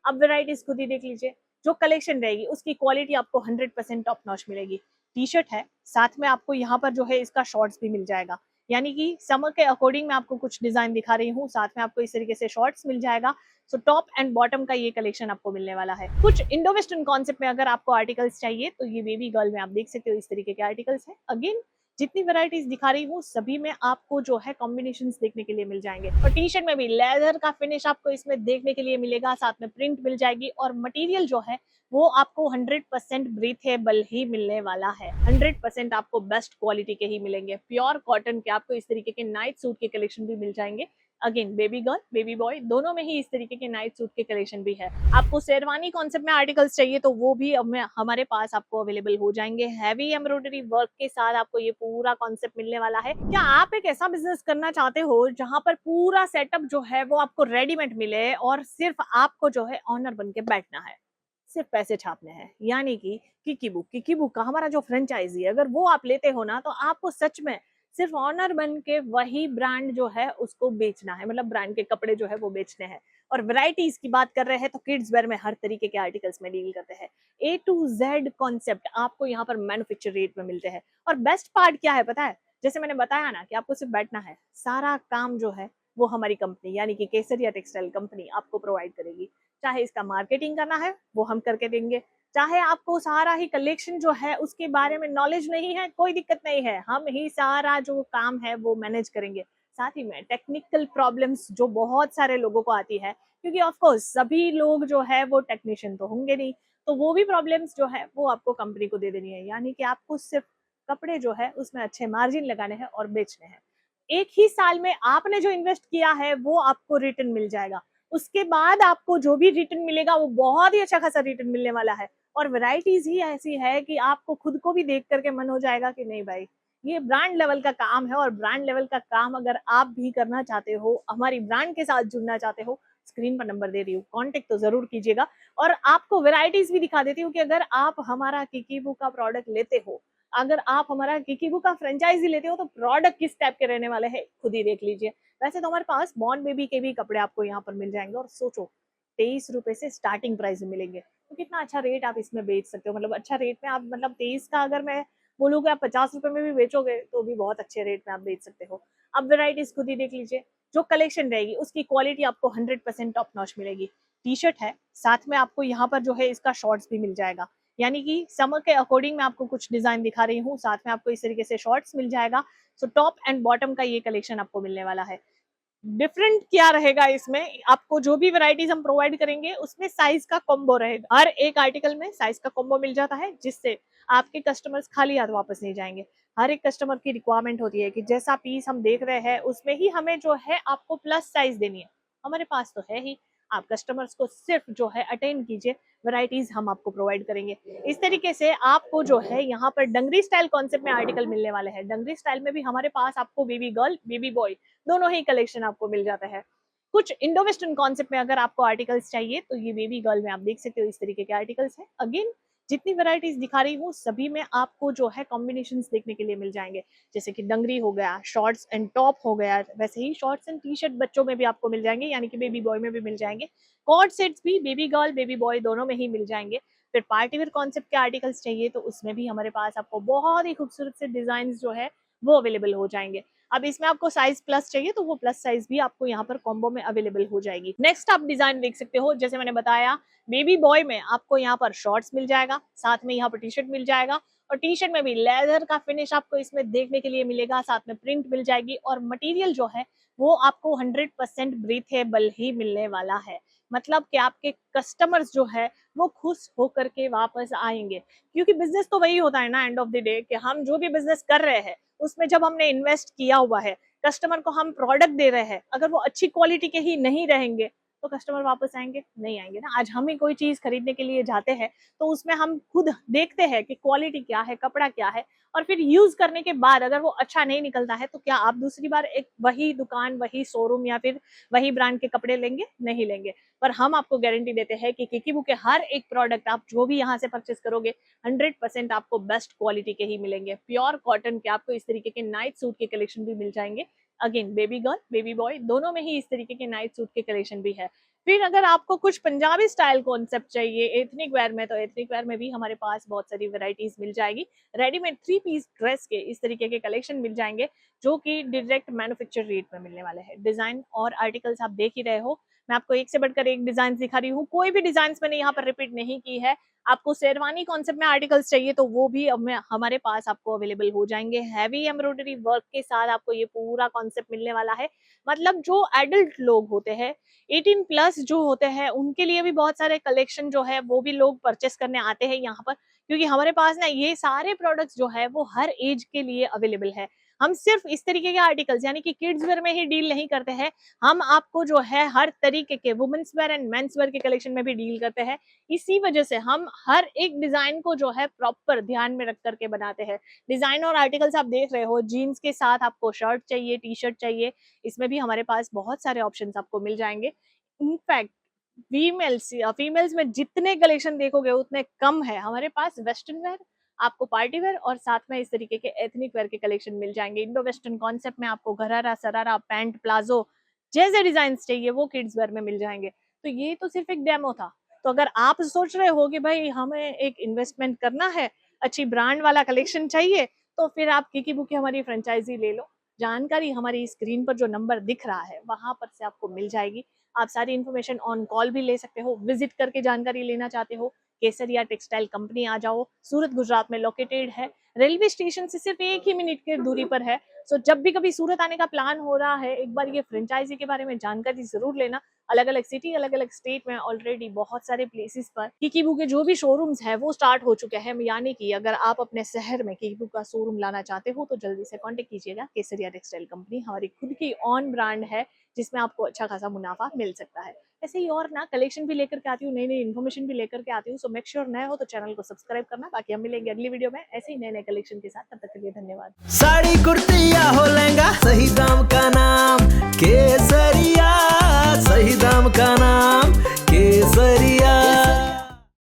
अब वेराइटीज खुद ही देख लीजिए, जो कलेक्शन रहेगी उसकी क्वालिटी आपको 100% टॉप नॉच मिलेगी। टी शर्ट है, साथ में आपको यहाँ पर जो है इसका शॉर्ट्स भी मिल जाएगा, यानी कि समर के अकॉर्डिंग मैं आपको कुछ डिजाइन दिखा रही हूँ, साथ में आपको इस तरीके से शॉर्ट्स मिल जाएगा। सो टॉप एंड बॉटम का ये कलेक्शन आपको मिलने वाला है। कुछ इंडो वेस्टर्न कॉन्सेप्ट में अगर आपको आर्टिकल्स चाहिए तो ये बेबी गर्ल में आप देख सकते हो इस तरीके के आर्टिकल्स है। अगेन जितनी वैरायटीज दिखा रही हूँ सभी में आपको जो है कॉम्बिनेशंस देखने के लिए मिल जाएंगे। और टी शर्ट में भी लेदर का फिनिश आपको इसमें देखने के लिए मिलेगा, साथ में प्रिंट मिल जाएगी और मटेरियल जो है वो आपको 100% ब्रीथेबल ही मिलने वाला है। 100% आपको बेस्ट क्वालिटी के ही मिलेंगे। प्योर कॉटन के आपको इस तरीके के नाइट सूट के कलेक्शन भी मिल जाएंगे। Again baby girl baby boy दोनों में ही इस तरीके के नाइट सूट के कलेक्शन भी है। आपको शेरवानी कॉन्सेप्ट में आर्टिकल्स चाहिए तो वो भी हमारे पास आपको अवेलेबल हो जाएंगे। हैवी एम्ब्रॉयडरी वर्क के साथ आपको ये पूरा कॉन्सेप्ट मिलने वाला है। क्या आप एक ऐसा बिजनेस करना चाहते हो जहां पर पूरा सेटअप जो है वो आपको रेडीमेड मिले और सिर्फ आपको जो है ऑनर बन के बैठना है, सिर्फ पैसे छापने हैं, यानी कि किकी बुक का हमारा जो फ्रेंचाइजी है अगर वो आप लेते हो ना तो आपको सच में सिर्फ ऑनर बन के वही ब्रांड जो है उसको बेचना है, मतलब ब्रांड के कपड़े जो है वो बेचने हैं। और वैरायटीज की बात कर रहे हैं तो किड्स वेयर में हर तरीके के आर्टिकल्स में डील करते हैं। ए टू जेड कॉन्सेप्ट आपको यहाँ पर मैन्युफैक्चर रेट में मिलते हैं। और बेस्ट पार्ट क्या है पता है, जैसे मैंने बताया ना कि आपको सिर्फ बैठना है, सारा काम जो है वो हमारी कंपनी यानी कि केसरिया टेक्सटाइल कंपनी आपको प्रोवाइड करेगी। चाहे इसका मार्केटिंग करना है वो हम करके देंगे, चाहे आपको सारा ही कलेक्शन जो है उसके बारे में नॉलेज नहीं है कोई दिक्कत नहीं है, हम ही सारा जो काम है वो मैनेज करेंगे। साथ ही में टेक्निकल प्रॉब्लम्स जो बहुत सारे लोगों को आती है, क्योंकि ऑफ कोर्स सभी लोग जो है वो टेक्नीशियन तो होंगे नहीं, तो वो भी प्रॉब्लम्स जो है वो आपको कंपनी को दे देनी है, यानी कि आपको सिर्फ कपड़े जो है उसमें अच्छे मार्जिन लगाने हैं और बेचने हैं। एक ही साल में आपने जो इन्वेस्ट किया है वो आपको रिटर्न मिल जाएगा। उसके बाद आपको जो भी रिटर्न मिलेगा वो बहुत ही अच्छा खासा रिटर्न मिलने वाला है। और वैरायटीज ही ऐसी है कि आपको खुद को भी देख करके मन हो जाएगा कि नहीं भाई, ये ब्रांड लेवल का काम है। और ब्रांड लेवल का काम अगर आप भी करना चाहते हो, हमारी ब्रांड के साथ जुड़ना चाहते हो, स्क्रीन पर नंबर दे रही हूँ, कांटेक्ट तो जरूर कीजिएगा। और आपको वैरायटीज भी दिखा देती हूँ कि अगर आप हमारा किकीबू का प्रोडक्ट लेते हो, अगर आप हमारा किकीबू का फ्रेंचाइजी लेते हो तो प्रोडक्ट किस टाइप के रहने वाले हैं खुद ही देख लीजिए। वैसे तो हमारे पास बॉर्न बेबी के भी कपड़े आपको यहाँ पर मिल जाएंगे। और सोचो 23 रुपए से स्टार्टिंग प्राइस में मिलेंगे, तो कितना अच्छा रेट आप इसमें बेच सकते हो। मतलब अच्छा रेट में आप, मतलब 23 का अगर मैं बोलूँगा आप 50 रुपए में भी बेचोगे तो भी बहुत अच्छे रेट में आप बेच सकते हो। अब वेराइटीज खुद ही देख लीजिए, जो कलेक्शन रहेगी उसकी क्वालिटी आपको 100% टॉप नॉच मिलेगी। टी शर्ट है, साथ में आपको यहाँ पर जो है इसका शॉर्ट्स भी मिल जाएगा, यानी कि समर के अकॉर्डिंग मैं आपको कुछ डिजाइन दिखा रही हूँ, साथ में आपको इस तरीके से शॉर्ट्स मिल जाएगा। सो टॉप एंड बॉटम का ये कलेक्शन आपको मिलने वाला है। डिफरेंट क्या रहेगा इसमें, आपको जो भी वैरायटीज हम प्रोवाइड करेंगे उसमें साइज का कॉम्बो रहेगा। हर एक आर्टिकल में साइज का कॉम्बो मिल जाता है, जिससे आपके कस्टमर्स खाली हाथ वापस नहीं जाएंगे। हर एक कस्टमर की रिक्वायरमेंट होती है कि जैसा पीस हम देख रहे हैं उसमें ही हमें जो है आपको प्लस साइज देनी है, हमारे पास तो है ही। आप कस्टमर्स को सिर्फ जो है अटेंड कीजिए, वैरायटीज हम आपको प्रोवाइड करेंगे। इस तरीके से आपको जो है यहाँ पर डंगरी स्टाइल कॉन्सेप्ट में आर्टिकल मिलने वाले हैं। डंगरी स्टाइल में भी हमारे पास आपको बेबी गर्ल बेबी बॉय दोनों ही कलेक्शन आपको मिल जाता है। कुछ इंडो वेस्टर्न कॉन्सेप्ट में अगर आपको आर्टिकल्स चाहिए तो ये बेबी गर्ल में आप देख सकते हो इस तरीके के आर्टिकल्स हैं। अगेन जितनी वैरायटीज दिखा रही हूँ सभी में आपको जो है कॉम्बिनेशंस देखने के लिए मिल जाएंगे, जैसे कि डंगरी हो गया, शॉर्ट्स एंड टॉप हो गया, वैसे ही शॉर्ट्स एंड टी शर्ट बच्चों में भी आपको मिल जाएंगे, यानी कि बेबी बॉय में भी मिल जाएंगे। कॉर्ड सेट्स भी बेबी गर्ल बेबी बॉय दोनों में ही मिल जाएंगे। फिर पार्टी वेयर कॉन्सेप्ट के आर्टिकल्स चाहिए तो उसमें भी हमारे पास आपको बहुत ही खूबसूरत से डिजाइन जो है वो अवेलेबल हो जाएंगे। अब इसमें आपको साइज प्लस चाहिए तो वो प्लस साइज भी आपको यहाँ पर कॉम्बो में अवेलेबल हो जाएगी। नेक्स्ट आप डिजाइन देख सकते हो, जैसे मैंने बताया बेबी बॉय में आपको यहाँ पर शॉर्ट्स मिल जाएगा, साथ में यहाँ पर टी शर्ट मिल जाएगा। और टी शर्ट में भी लेदर का फिनिश आपको इसमें देखने के लिए मिलेगा, साथ में प्रिंट मिल जाएगी और मटेरियल जो है वो आपको 100% ब्रीथेबल ही मिलने वाला है। मतलब कि आपके कस्टमर्स जो है वो खुश होकर के वापस आएंगे, क्योंकि बिजनेस तो वही होता है ना एंड ऑफ द डे, कि हम जो भी बिजनेस कर रहे हैं उसमें जब हमने इन्वेस्ट किया हुआ है, कस्टमर को हम प्रोडक्ट दे रहे हैं, अगर वो अच्छी क्वालिटी के ही नहीं रहेंगे तो कस्टमर वापस आएंगे नहीं आएंगे ना। आज हम ही कोई चीज खरीदने के लिए जाते हैं तो उसमें हम खुद देखते हैं कि क्वालिटी क्या है, कपड़ा क्या है, और फिर यूज करने के बाद अगर वो अच्छा नहीं निकलता है तो क्या आप दूसरी बार एक वही दुकान वही शोरूम या फिर वही ब्रांड के कपड़े लेंगे? नहीं लेंगे। पर हम आपको गारंटी देते हैं कि किकीबू के हर एक प्रोडक्ट आप जो भी यहाँ से परचेस करोगे 100% आपको बेस्ट क्वालिटी के ही मिलेंगे। प्योर कॉटन के आपको इस तरीके के नाइट सूट के कलेक्शन भी मिल जाएंगे। Again baby girl baby boy दोनों में ही इस तरीके के नाइट सूट के कलेक्शन भी है। फिर अगर आपको कुछ पंजाबी स्टाइल कॉन्सेप्ट चाहिए एथनिक वेयर में, तो एथनिक वेयर में भी हमारे पास बहुत सारी वैरायटीज मिल जाएगी। रेडीमेड 3 पीस ड्रेस के इस तरीके के कलेक्शन मिल जाएंगे जो कि डायरेक्ट मैन्युफैक्चर रेट में मिलने वाले हैं। डिजाइन और आर्टिकल्स आप देख ही रहे हो, मैं आपको एक से बढ़कर एक डिजाइन दिखा रही हूँ, कोई भी डिजाइन मैंने यहाँ पर रिपीट नहीं की है। आपको शेरवानी कॉन्सेप्ट में आर्टिकल्स चाहिए तो वो भी हमारे पास आपको अवेलेबल हो जाएंगे। हैवी एम्ब्रॉयडरी वर्क के साथ आपको ये पूरा कॉन्सेप्ट मिलने वाला है। मतलब जो एडल्ट लोग होते हैं 18+ जो होते हैं उनके लिए भी बहुत सारे कलेक्शन जो है वो भी लोग परचेस करने आते हैं यहाँ पर, क्योंकि हमारे पास ना ये सारे प्रोडक्ट्स जो है वो हर एज के लिए अवेलेबल है। हम सिर्फ इस तरीके के आर्टिकल्स यानी कि किड्स वेयर में ही डील नहीं करते हैं, हम आपको जो है हर तरीके के women's wear and men's wear के कलेक्शन में भी डील करते हैं। इसी वजह से हम हर एक डिजाइन को जो है प्रॉपर ध्यान में रख करके बनाते हैं। डिजाइन और आर्टिकल्स आप देख रहे हो, जीन्स के साथ आपको शर्ट चाहिए, टी शर्ट चाहिए, इसमें भी हमारे पास बहुत सारे ऑप्शन आपको मिल जाएंगे। इनफैक्ट फीमेल्स में जितने कलेक्शन देखोगे उतने कम है हमारे पास। वेस्टर्न वेयर, आपको पार्टी वेयर और साथ में इस तरीके के एथनिक वेयर के कलेक्शन मिल जाएंगे। इंडो वेस्टर्न कॉन्सेप्ट में आपको घरारा, सरारा, पैंट, प्लाजो जैसे डिजाइन चाहिए वो किड्स वेयर में मिल जाएंगे। तो ये तो सिर्फ एक डेमो था। तो अगर आप सोच रहे हो कि भाई हमें एक इन्वेस्टमेंट करना है, अच्छी ब्रांड वाला कलेक्शन चाहिए, तो फिर आप किकी बुकी हमारी फ्रेंचाइजी ले लो। जानकारी हमारी स्क्रीन पर जो नंबर दिख रहा है वहां पर से आपको मिल जाएगी। आप सारी इन्फॉर्मेशन ऑन कॉल भी ले सकते हो, विजिट करके जानकारी लेना चाहते हो, केसरिया टेक्सटाइल कंपनी आ जाओ, सूरत गुजरात में लोकेटेड है, रेलवे स्टेशन से सिर्फ 1 ही मिनट की दूरी पर है। सो जब भी कभी सूरत आने का प्लान हो रहा है, एक बार ये फ्रेंचाइजी के बारे में जानकारी जरूर लेना। अलग अलग सिटी, अलग अलग स्टेट में ऑलरेडी बहुत सारे प्लेसेस पर किकीबू के जो भी शोरूम्स है वो स्टार्ट हो चुके हैं। यानी कि अगर आप अपने शहर में किकीबू का शोरूम लाना चाहते हो तो जल्दी से कॉन्टेक्ट कीजिएगा। केसरिया टेक्सटाइल कंपनी हमारी खुद की ऑन ब्रांड है जिसमें आपको अच्छा खासा मुनाफा मिल सकता है। ऐसे ही और ना कलेक्शन भी लेकर के आती हूँ, नई नई इन्फॉर्मेशन भी लेकर के आती हूँ। सो मेक श्योर नए हो तो चैनल को सब्सक्राइब करना। बाकी हम मिलेंगे अगली वीडियो में ऐसे ही नए नए कलेक्शन के साथ। तब तक के लिए धन्यवाद। साड़ी कुर्ती या हो लहंगा, सही दाम का नाम केसरिया, सही दाम का नाम।